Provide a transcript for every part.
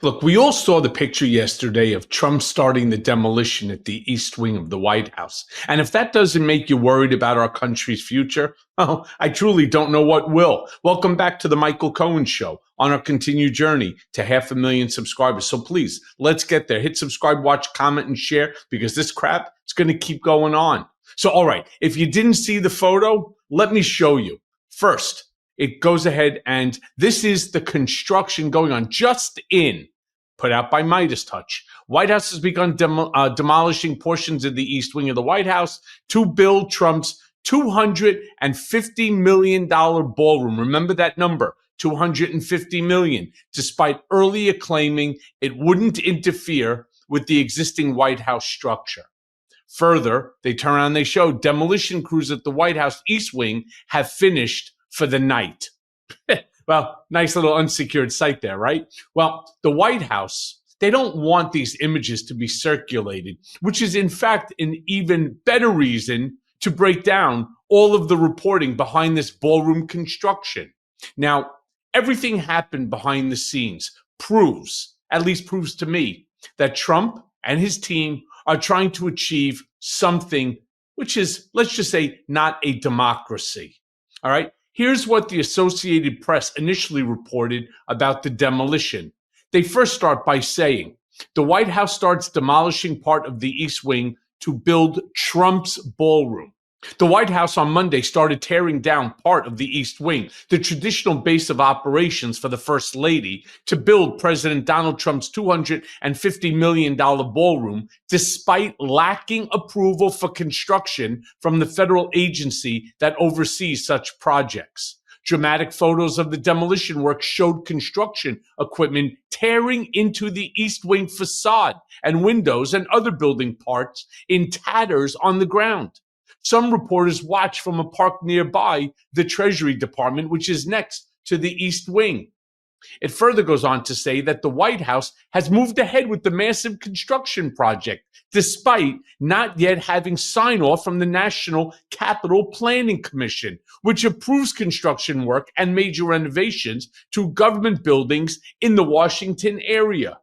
Look, we all saw the picture yesterday of Trump starting the demolition at the East Wing of the White House. And if that doesn't make you worried about our country's future, well, I truly don't know what will. Welcome back to the Michael Cohen Show on our continued journey to 500,000 subscribers. So please, let's get there. Hit subscribe, watch, comment, and share because this crap is going to keep going on. So, all right, if you didn't see the photo, let me show you. First, it goes ahead and this is the construction going on just put out by Midas Touch. White House has begun demolishing portions of the East Wing of the White House to build Trump's $250 million ballroom. Remember that number, $250 million, despite earlier claiming it wouldn't interfere with the existing White House structure. Further, they turn around and they show demolition crews at the White House East Wing have finished for the night. Well, nice little unsecured site there, right? Well, the White House, they don't want these images to be circulated, which is in fact an even better reason to break down all of the reporting behind this ballroom construction. Now, everything happened behind the scenes proves, at least proves to me, that Trump and his team are trying to achieve something which is, let's just say, not a democracy. All right? Here's what the Associated Press initially reported about the demolition. They first start by saying, the White House starts demolishing part of the East Wing to build Trump's ballroom. The White House on Monday started tearing down part of the East Wing, the traditional base of operations for the First Lady, to build President Donald Trump's $250 million ballroom, despite lacking approval for construction from the federal agency that oversees such projects. Dramatic photos of the demolition work showed construction equipment tearing into the East Wing facade and windows and other building parts in tatters on the ground. Some reporters watched from a park nearby the Treasury Department, which is next to the East Wing. It further goes on to say that the White House has moved ahead with the massive construction project, despite not yet having sign-off from the National Capital Planning Commission, which approves construction work and major renovations to government buildings in the Washington area.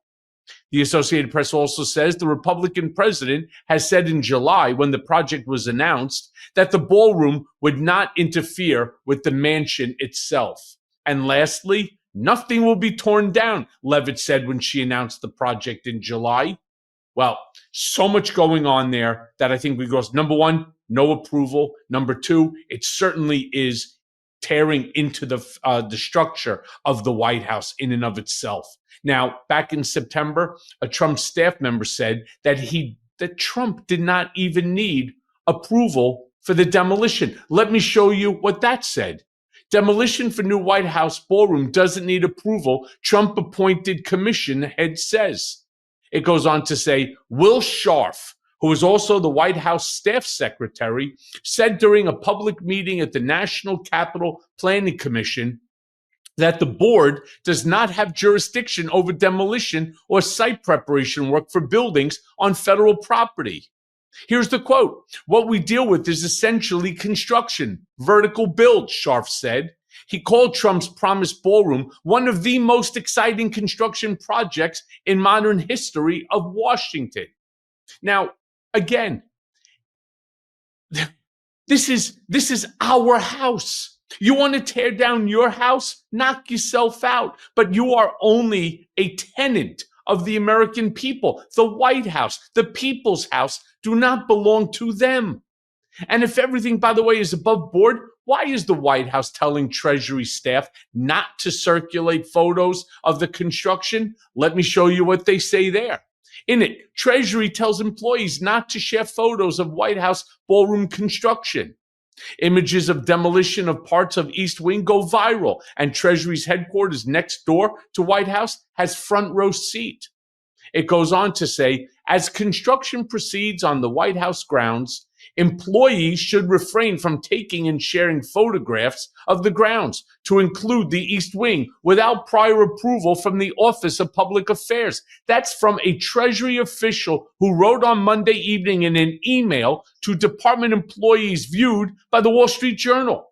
The Associated Press also says the Republican president has said in July, when the project was announced, that the ballroom would not interfere with the mansion itself. And lastly, nothing will be torn down, Leavitt said when she announced the project in July. Well, so much going on there that I think we go, number one, no approval. Number two, it certainly is tearing into the structure of the White House in and of itself. Now, back in September, a Trump staff member said that Trump did not even need approval for the demolition. Let me show you what that said. Demolition for new White House ballroom doesn't need approval, Trump-appointed commission head says. It goes on to say, Will Scharf, who is also the White House staff secretary, said during a public meeting at the National Capital Planning Commission that the board does not have jurisdiction over demolition or site preparation work for buildings on federal property. Here's the quote. What we deal with is essentially construction, vertical build, Scharf said. He called Trump's promised ballroom one of the most exciting construction projects in modern history of Washington. Now, again, this is our house. You want to tear down your house? Knock yourself out. But you are only a tenant of the American people. The White House, the people's house, do not belong to them. And if everything, by the way, is above board, why is the White House telling Treasury staff not to circulate photos of the construction? Let me show you what they say there. In it, Treasury tells employees not to share photos of White House ballroom construction. Images of demolition of parts of East Wing go viral, and Treasury's headquarters next door to White House has front row seat. It goes on to say, as construction proceeds on the White House grounds, employees should refrain from taking and sharing photographs of the grounds, to include the East Wing, without prior approval from the Office of Public Affairs. That's from a Treasury official who wrote on Monday evening in an email to department employees viewed by the Wall Street Journal.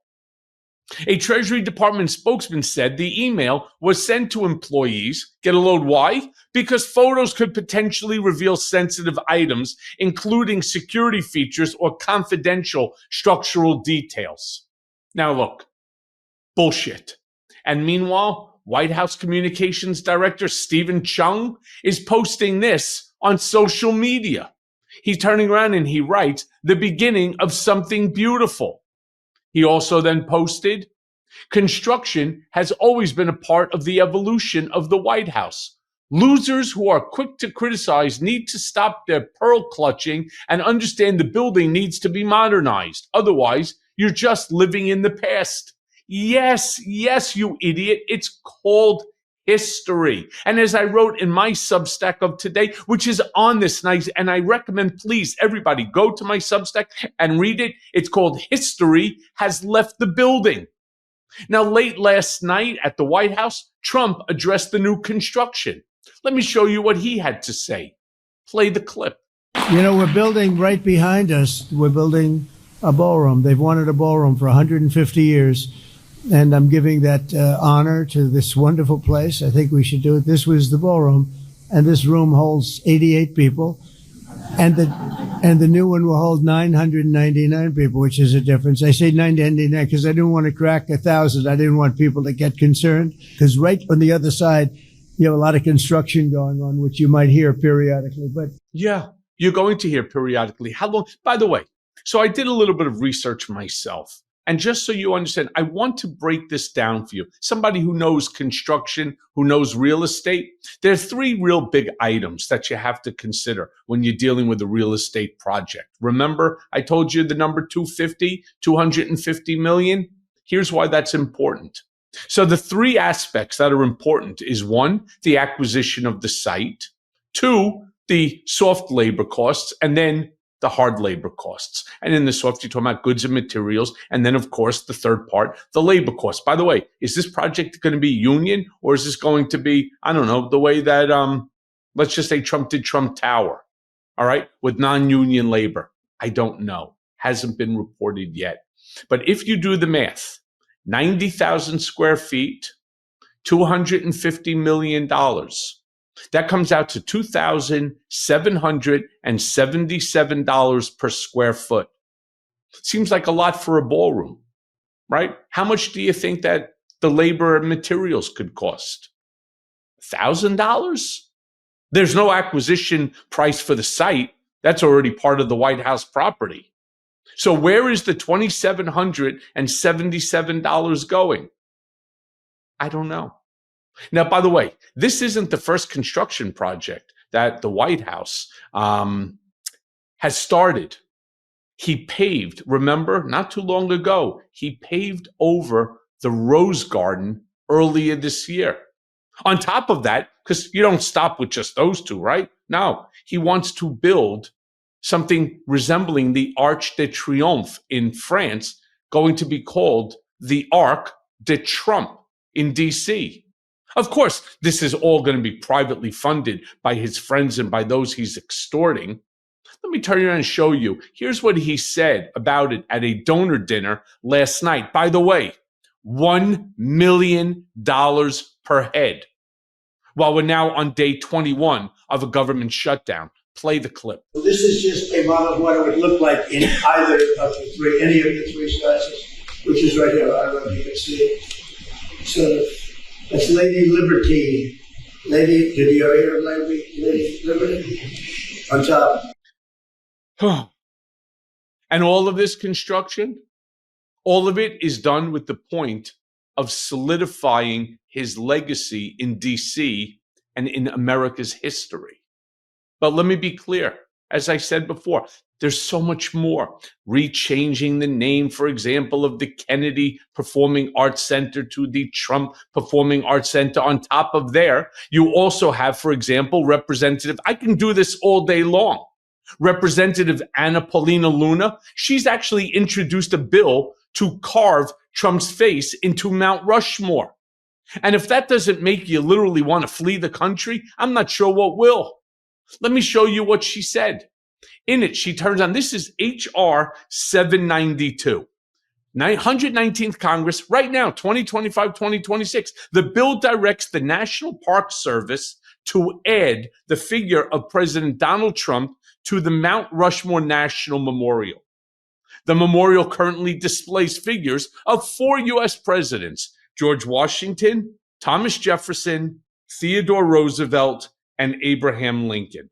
A Treasury Department spokesman said the email was sent to employees. Get a load why? Because photos could potentially reveal sensitive items, including security features or confidential structural details. Now look, bullshit. And meanwhile, White House Communications Director Stephen Chung is posting this on social media. He's turning around and he writes, "The beginning of something beautiful." He also then posted, "Construction has always been a part of the evolution of the White House. Losers who are quick to criticize need to stop their pearl clutching and understand the building needs to be modernized. Otherwise, you're just living in the past." Yes, you idiot. It's called history. And as I wrote in my Substack of today, which is on this night, and I recommend, please, everybody go to my Substack and read it. It's called "History Has Left the Building." Now, late last night at the White House, Trump addressed the new construction. Let me show you what he had to say. Play the clip. You know, we're building right behind us. We're building a ballroom. They've wanted a ballroom for 150 years. And I'm giving that honor to this wonderful place. I think we should do it. This was the ballroom, and this room holds 88 people, and the new one will hold 999 people, which is a difference. I say 999 because I didn't want to crack 1,000. I didn't want people to get concerned, because right on the other side, you have a lot of construction going on, which you might hear periodically. But yeah, you're going to hear periodically. How long? By the way, so I did a little bit of research myself. And just so you understand, I want to break this down for you. Somebody who knows construction, who knows real estate, there are three real big items that you have to consider when you're dealing with a real estate project. Remember, I told you the number 250 million? Here's why that's important. So the three aspects that are important is: one, the acquisition of the site; two, the soft labor costs; and then the hard labor costs. And in the soft, you're talking about goods and materials. And then, of course, the third part, the labor costs. By the way, is this project going to be union, or is this going to be, I don't know, the way that, let's just say Trump did Trump Tower, all right, with non-union labor? I don't know. Hasn't been reported yet. But if you do the math, 90,000 square feet, $250 million, that comes out to $2,777 per square foot. Seems like a lot for a ballroom, right? How much do you think that the labor and materials could cost? $1,000? There's no acquisition price for the site. That's already part of the White House property. So where is the $2,777 going? I don't know. Now, by the way, this isn't the first construction project that the White House has started. He paved, remember, not too long ago, he paved over the Rose Garden earlier this year. On top of that, because you don't stop with just those two, right? No, he wants to build something resembling the Arc de Triomphe in France, going to be called the Arc de Trump in D.C. Of course, this is all going to be privately funded by his friends and by those he's extorting. Let me turn around and show you. Here's what he said about it at a donor dinner last night. By the way, $1 million per head, while we're now on day 21 of a government shutdown. Play the clip. This is just a model of what it would look like in either of the three, any of the three sizes, which is right here. I don't know if you can see it. So that's Lady Liberty. Did you ever hear of Lady Liberty? On top. And all of this construction, all of it is done with the point of solidifying his legacy in D.C. and in America's history. But let me be clear. As I said before, there's so much more. Rechanging the name, for example, of the Kennedy Performing Arts Center to the Trump Performing Arts Center. On top of there, you also have, for example, Representative, I can do this all day long, Representative Anna Paulina Luna. She's actually introduced a bill to carve Trump's face into Mount Rushmore. And if that doesn't make you literally want to flee the country, I'm not sure what will. Let me show you what she said. In it, she turns on, this is H.R. 792. 119th Congress, right now, 2025, 2026. The bill directs the National Park Service to add the figure of President Donald Trump to the Mount Rushmore National Memorial. The memorial currently displays figures of 4 U.S. presidents: George Washington, Thomas Jefferson, Theodore Roosevelt, and Abraham Lincoln.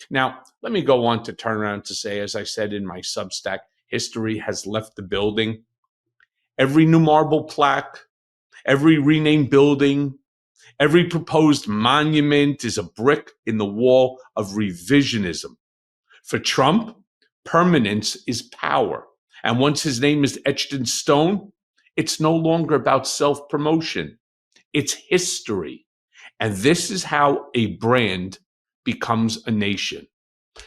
Now, let me go on to turn around to say, as I said in my Substack, history has left the building. Every new marble plaque, every renamed building, every proposed monument is a brick in the wall of revisionism. For Trump, permanence is power. And once his name is etched in stone, it's no longer about self-promotion. It's history. And this is how a brand becomes a nation.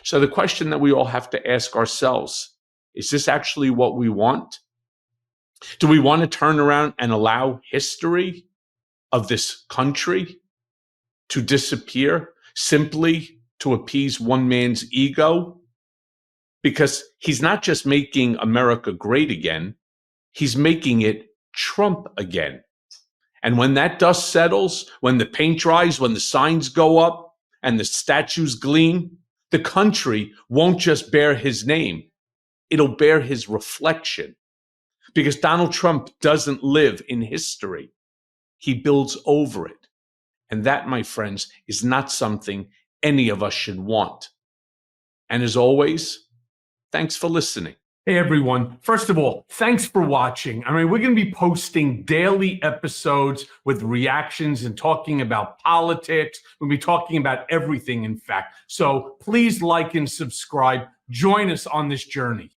So the question that we all have to ask ourselves, is this actually what we want? Do we want to turn around and allow history of this country to disappear simply to appease one man's ego? Because he's not just making America great again, he's making it Trump again. And when that dust settles, when the paint dries, when the signs go up and the statues gleam, the country won't just bear his name, it'll bear his reflection. Because Donald Trump doesn't live in history. He builds over it. And that, my friends, is not something any of us should want. And as always, thanks for listening. Hey, everyone. First of all, thanks for watching. I mean, we're going to be posting daily episodes with reactions and talking about politics. We'll be talking about everything, in fact. So please like and subscribe. Join us on this journey.